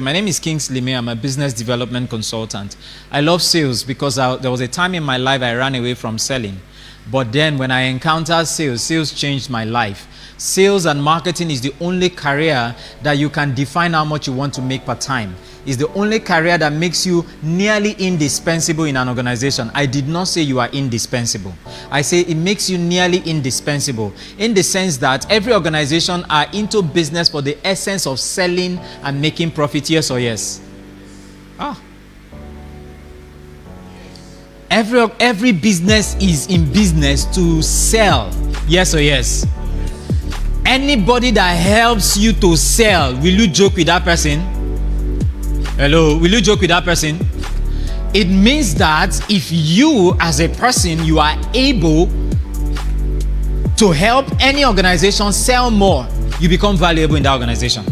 My name is Kingsley May. I'm a business development consultant. I love sales because there was a time in my life I ran away from selling. But then when I encountered sales, sales changed my life. Sales and marketing is the only career that you can define how much you want to make per time. It's the only career that makes you nearly indispensable in an organization. I did not say you are indispensable. I say it makes you nearly indispensable in the sense that every organization are into business for the essence of selling and making profit. Yes or yes? Every business is in business to sell. Yes or yes? Anybody that helps you to sell, will you joke with that person? Hello, will you joke with that person? It means that if you as a person, you are able to help any organization sell more, you become valuable in that organization.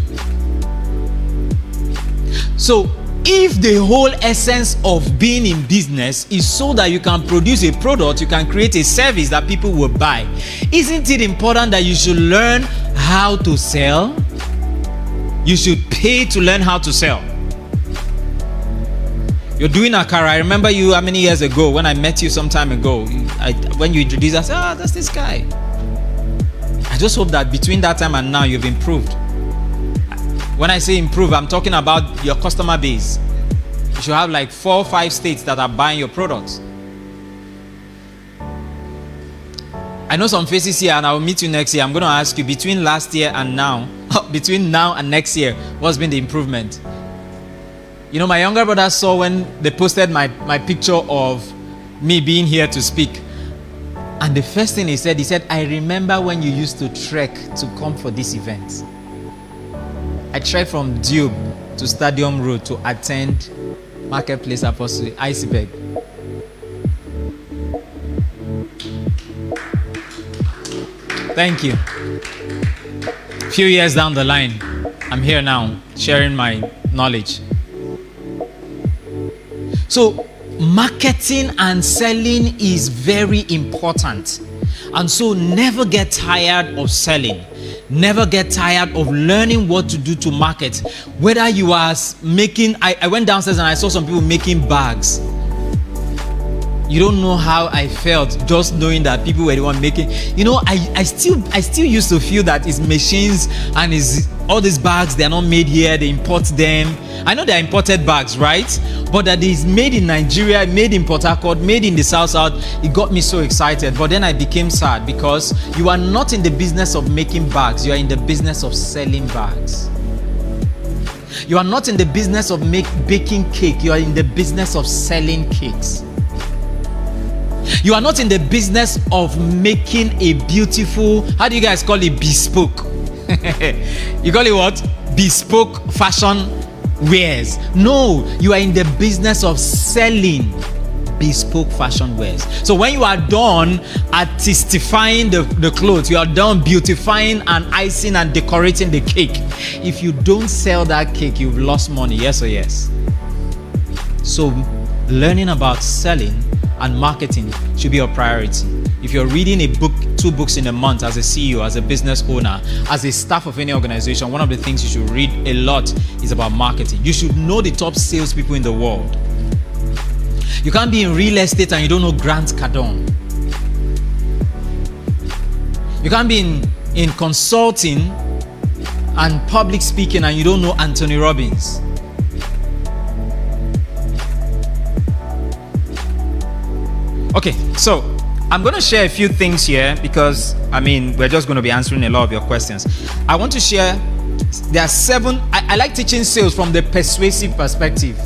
So if the whole essence of being in business is so that you can produce a product, you can create a service that people will buy, isn't it important that you should learn how to sell? You should pay to learn how to sell. You're doing akara. I remember you how many years ago when I met you some time ago. When you introduced us, that's this guy. I just hope that between that time and now you've improved. When I say improve, I'm talking about your customer base. You should have like 4 or 5 states that are buying your products. I know some faces here, and I will meet you next year. I'm going to ask you between last year and now, between now and next year, what's been the improvement? You know, my younger brother saw when they posted my picture of me being here to speak. And the first thing he said, I remember when you used to trek to come for this event. I trekked from Dube to Stadium Road to attend Marketplace Apostle Iceberg. Thank you. A few years down the line, I'm here now sharing my knowledge. So marketing and selling is very important. And so never get tired of selling. Never get tired of learning what to do to market. Whether you are making, I went downstairs and I saw some people making bags. You don't know how I felt just knowing that people were the one making. You know, I still used to feel that it's machines and it's all these bags, they are not made here, they import them. I know they're imported bags, right? But that it's made in Nigeria, made in Port Harcourt, made in the South, it got me so excited. But then I became sad because you are not in the business of making bags, you are in the business of selling bags. You are not in the business of baking cake, you are in the business of selling cakes. You are not in the business of making a beautiful, how do you guys call it, bespoke? You call it what? Bespoke fashion wares. No, you are in the business of selling bespoke fashion wares. So when you are done artistifying the clothes, you are done beautifying and icing and decorating the cake. If you don't sell that cake, you've lost money. Yes or yes? So learning about selling and marketing should be a priority. If you're reading a book, 2 books in a month as a CEO, as a business owner, as a staff of any organization, one of the things you should read a lot is about marketing. You should know the top salespeople in the world. You can't be in real estate and you don't know Grant Cardone. You can't be in consulting and public speaking and you don't know Anthony Robbins. Okay, so I'm going to share a few things here because, we're just going to be answering a lot of your questions. I want to share, there are 7, I like teaching sales from the persuasive perspective,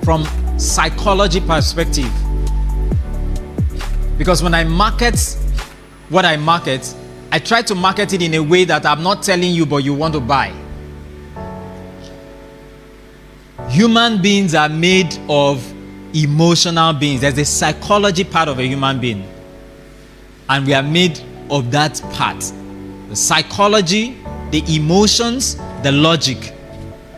from psychology perspective. Because when I market what I market, I try to market it in a way that I'm not telling you, but you want to buy. Human beings are made of emotional beings. There's a psychology part of a human being, and we are made of that part. The psychology, the emotions, the logic.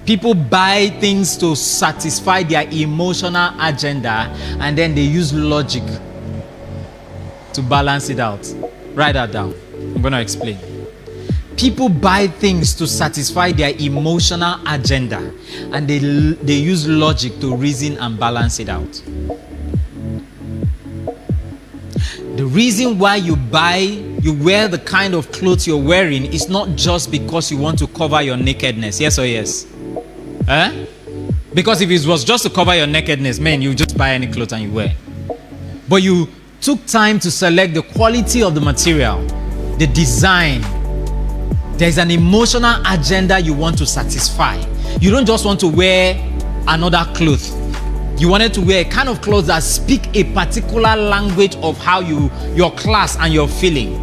People buy things to satisfy their emotional agenda, and then they use logic to balance it out. Write that down. I'm going to explain. People buy things to satisfy their emotional agenda, and they use logic to reason and balance it out. The reason why you wear the kind of clothes you're wearing is not just because you want to cover your nakedness. Yes or yes? Because if it was just to cover your nakedness, man, you just buy any clothes and you wear. But you took time to select the quality of the material, the design. There's an emotional agenda you want to satisfy. You don't just want to wear another cloth. You wanted to wear a kind of clothes that speak a particular language of how your class and your feeling.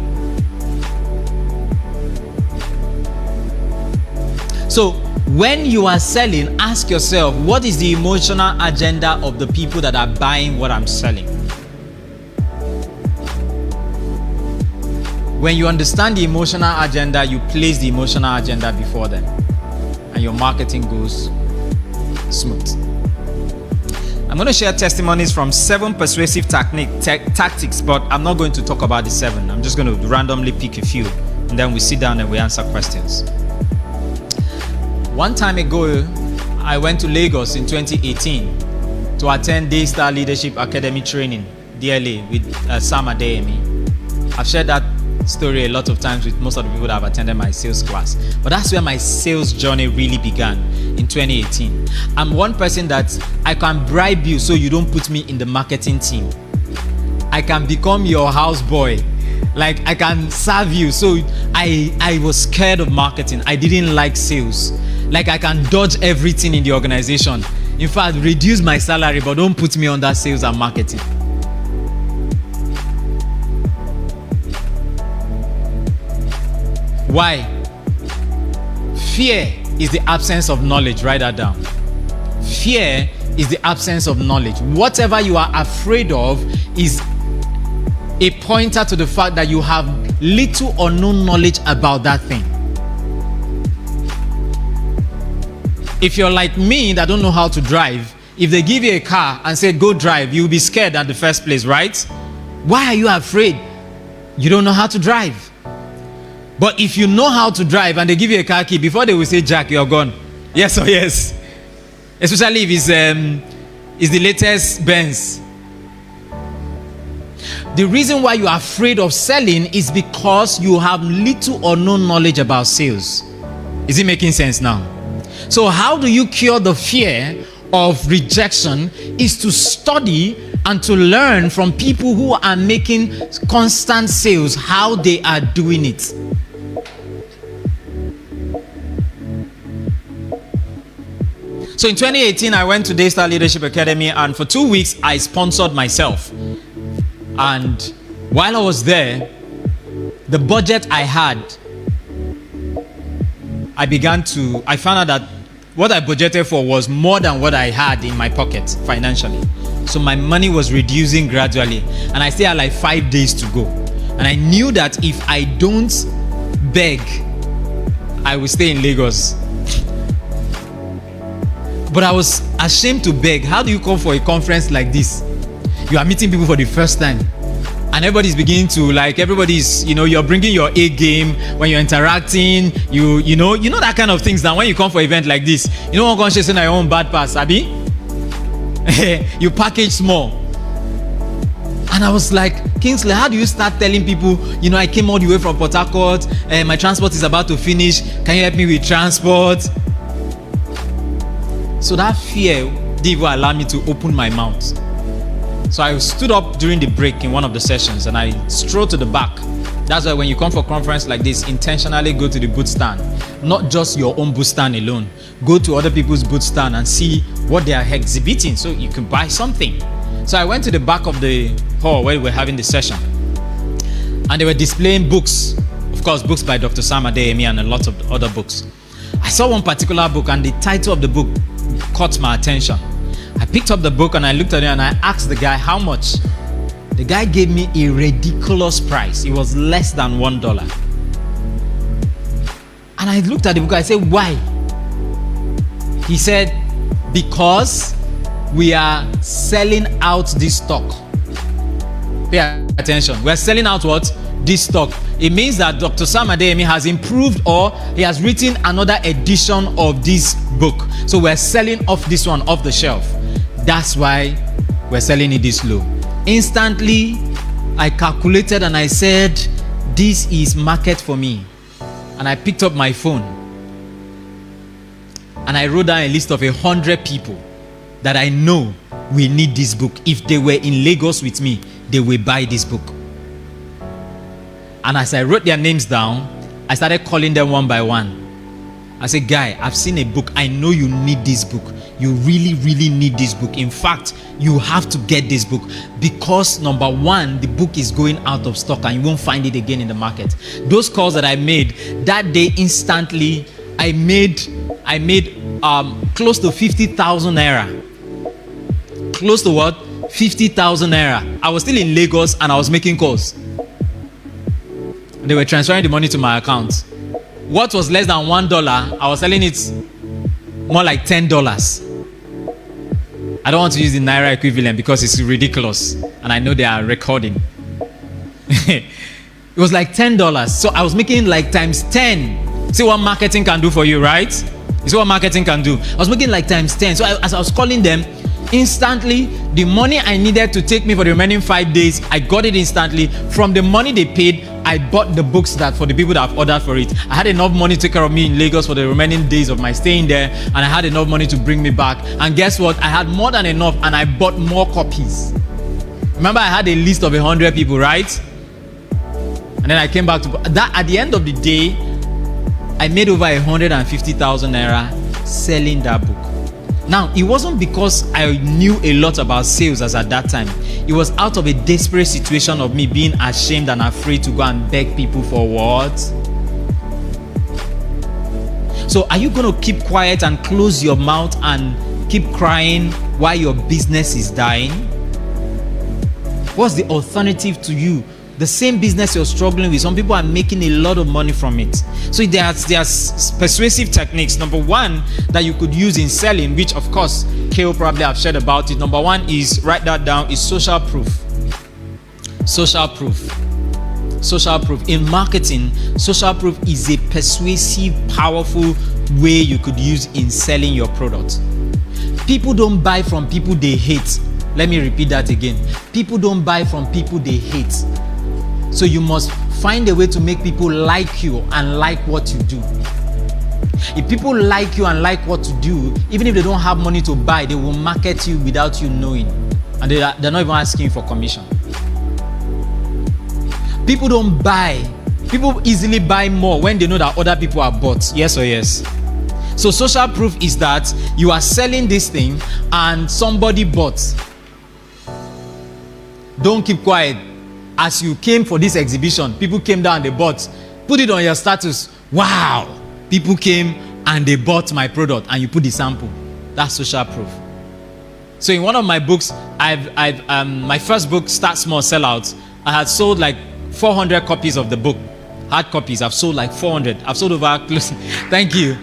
So when you are selling, ask yourself, what is the emotional agenda of the people that are buying what I'm selling? When you understand the emotional agenda, you place the emotional agenda before them, and your marketing goes smooth. I'm going to share testimonies from 7 persuasive tactics, but I'm not going to talk about the 7. I'm just going to randomly pick a few, and then we sit down and we answer questions. One time ago, I went to Lagos in 2018 to attend Daystar Leadership Academy training, DLA, with Sam Adeyemi. I've shared that story a lot of times with most of the people that have attended my sales class, but that's where my sales journey really began in 2018. I'm one person that I can bribe you so you don't put me in the marketing team. I can become your houseboy, like I can serve you. So I was scared of marketing. I didn't like sales. Like I can dodge everything in the organization. In fact, reduce my salary, but don't put me under sales and marketing. Why? Fear is the absence of knowledge. Write that down. Fear is the absence of knowledge. Whatever you are afraid of is a pointer to the fact that you have little or no knowledge about that thing. If you're like me that don't know how to drive, if they give you a car and say go drive, you'll be scared at the first place, right? Why are you afraid? You don't know how to drive. But if you know how to drive and they give you a car key, before they will say, Jack, you're gone. Yes or yes? Especially if it's the latest Benz. The reason why you are afraid of selling is because you have little or no knowledge about sales. Is it making sense now? So how do you cure the fear of rejection? Is to study and to learn from people who are making constant sales, how they are doing it. So in 2018, I went to Daystar Leadership Academy, and for 2 weeks, I sponsored myself. And while I was there, the budget I had, I found out that what I budgeted for was more than what I had in my pocket financially. So my money was reducing gradually, and I still had like 5 days to go. And I knew that if I don't beg, I will stay in Lagos. But I was ashamed to beg. How do you come for a conference like this? You are meeting people for the first time, and everybody's beginning to everybody's, you're bringing your A game when you're interacting. You know that kind of things. Now, when you come for an event like this, you don't want to say your own bad pass, Abi. You package small. And I was like, Kingsley, how do you start telling people, I came all the way from Port Harcourt, my transport is about to finish. Can you help me with transport? So that fear didn't even allow me to open my mouth. So I stood up during the break in one of the sessions and I strolled to the back. That's why when you come for a conference like this, intentionally go to the booth stand. Not just your own booth stand alone. Go to other people's booth stand and see what they are exhibiting so you can buy something. So I went to the back of the hall where we were having the session. And they were displaying books. Of course, books by Dr. Sam Adeyemi and a lot of other books. I saw one particular book and the title of the book caught my attention. I picked up the book and I looked at it and I asked the guy how much. The guy gave me a ridiculous price. It was less than $1. And I looked at the book. I said, why? He said, because we are selling out this stock. Pay attention. We are selling out what? This stock. it means that Dr. Sam Adeyemi has improved, or he has written another edition of this book. So we're selling off this one off the shelf. That's why we're selling it this low. Instantly, I calculated and I said, this is market for me. And I picked up my phone and I wrote down a list of 100 people that I know will need this book. If they were in Lagos with me, they will buy this book. And as I wrote their names down, I started calling them one by one. I said, guy, I've seen a book. I know you need this book. You really, really need this book. In fact, you have to get this book because number one, the book is going out of stock and you won't find it again in the market. Those calls that I made that day, instantly, I made close to 50,000 naira. Close to what? 50,000 naira. I was still in Lagos and I was making calls. They were transferring the money to my account. What was less than $1, I was selling it more like $10. I don't want to use the Naira equivalent because it's ridiculous. And I know they are recording. It was like $10. So I was making like times 10. See what marketing can do for you, right? You see what marketing can do. I was making like times 10. So as I was calling them, instantly, the money I needed to take me for the remaining 5 days, I got it instantly. From the money they paid, I bought the books that for the people that have ordered for it. I had enough money to take care of me in Lagos for the remaining days of my staying there, and I had enough money to bring me back. And guess what? I had more than enough, and I bought more copies. Remember, I had a list of 100 people, right? And then I came back to that. At the end of the day, I made over 150,000 naira selling that book. Now, it wasn't because I knew a lot about sales as at that time. It was out of a desperate situation of me being ashamed and afraid to go and beg people for what? So are you going to keep quiet and close your mouth and keep crying while your business is dying? What's the alternative to you? The same business you're struggling with, some people are making a lot of money from it. So there's persuasive techniques. Number one that you could use in selling, which of course Kale probably have shared about it. Number one is, write that down, is social proof. Social proof. Social proof. In marketing, social proof is a persuasive, powerful way you could use in selling your product. People don't buy from people they hate. Let me repeat that again. People don't buy from people they hate. So you must find a way to make people like you and like what you do. If people like you and like what you do, even if they don't have money to buy, they will market you without you knowing. And they're not even asking you for commission. People don't buy. People easily buy more when they know that other people are bought. Yes or yes? So social proof is that you are selling this thing and somebody bought. Don't keep quiet. As you came for this exhibition, people came down, they bought. Put it on your status. Wow, people came and they bought my product, and you put the sample. That's social proof. So in one of my books, my first book, Start Small, Sell Out, I had sold like 400 copies of the book. Hard copies. I've sold like 400. I've sold over close. Thank you.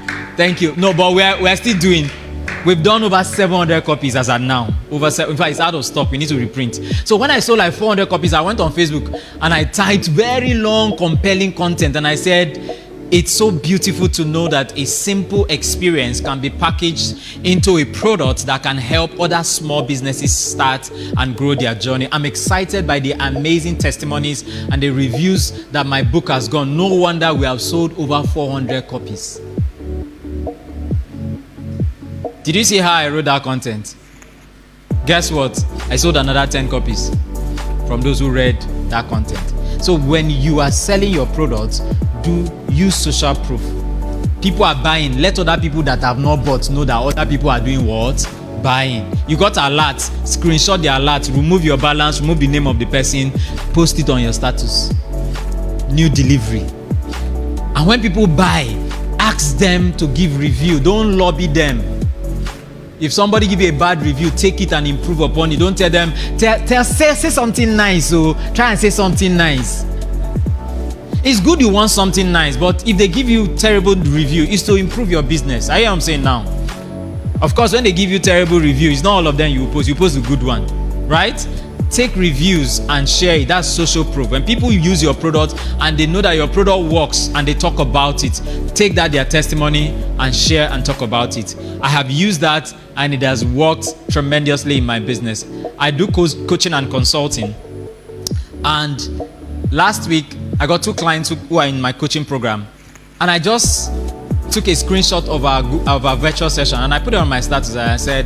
No, but we're still doing. We've done over 700 copies as at now. In fact, it's out of stock. We need to reprint. So when I sold like 400 copies, I went on Facebook and I typed very long, compelling content. And I said, it's so beautiful to know that a simple experience can be packaged into a product that can help other small businesses start and grow their journey. I'm excited by the amazing testimonies and the reviews that my book has gone. No wonder we have sold over 400 copies. Did you see how I wrote that content? Guess what? I sold another 10 copies from those who read that content. So when you are selling your products, do use social proof. People are buying. Let other people that have not bought know that other people are doing what? Buying. You got alerts. Screenshot the alert. Remove your balance. Remove the name of the person. Post it on your status. New delivery. And when people buy, ask them to give review. Don't lobby them. If somebody give you a bad review, take it and improve upon it. Don't tell them, say something nice. So try and say something nice. It's good you want something nice, but if they give you terrible review, it's to improve your business. I hear what I'm saying now. Of course, when they give you terrible review, it's not all of them you post the good one, right? Take reviews and share it. That's social proof. When people use your product and they know that your product works and they talk about it, take that their testimony and share and talk about it. I have used that and it has worked tremendously in my business. I do coaching and consulting. And last week, I got 2 clients who are in my coaching program. And I just took a screenshot of our virtual session and I put it on my status and I said,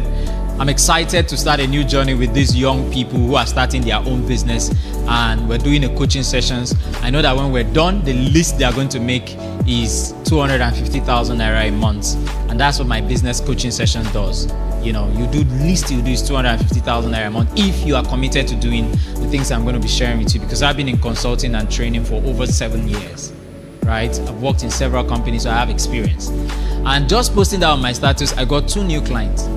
I'm excited to start a new journey with these young people who are starting their own business, and we're doing a coaching sessions. I know that when we're done, the least they are going to make is 250,000 naira a month, and that's what my business coaching session does. You know, you do least you do is 250,000 naira a month if you are committed to doing the things I'm going to be sharing with you, because I've been in consulting and training for over 7 years. Right? I've worked in several companies, so I have experience. And just posting that on my status, I got 2 new clients.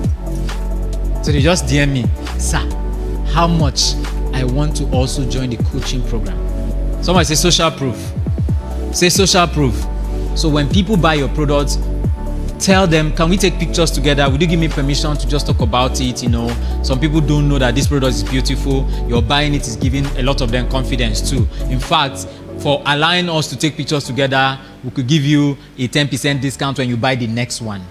So they just DM me, sir, how much I want to also join the coaching program. Somebody say social proof. Say social proof. So when people buy your products, tell them, can we take pictures together? Would you give me permission to just talk about it? You know, some people don't know that this product is beautiful. Your buying it is giving a lot of them confidence too. In fact, for allowing us to take pictures together, we could give you a 10% discount when you buy the next one.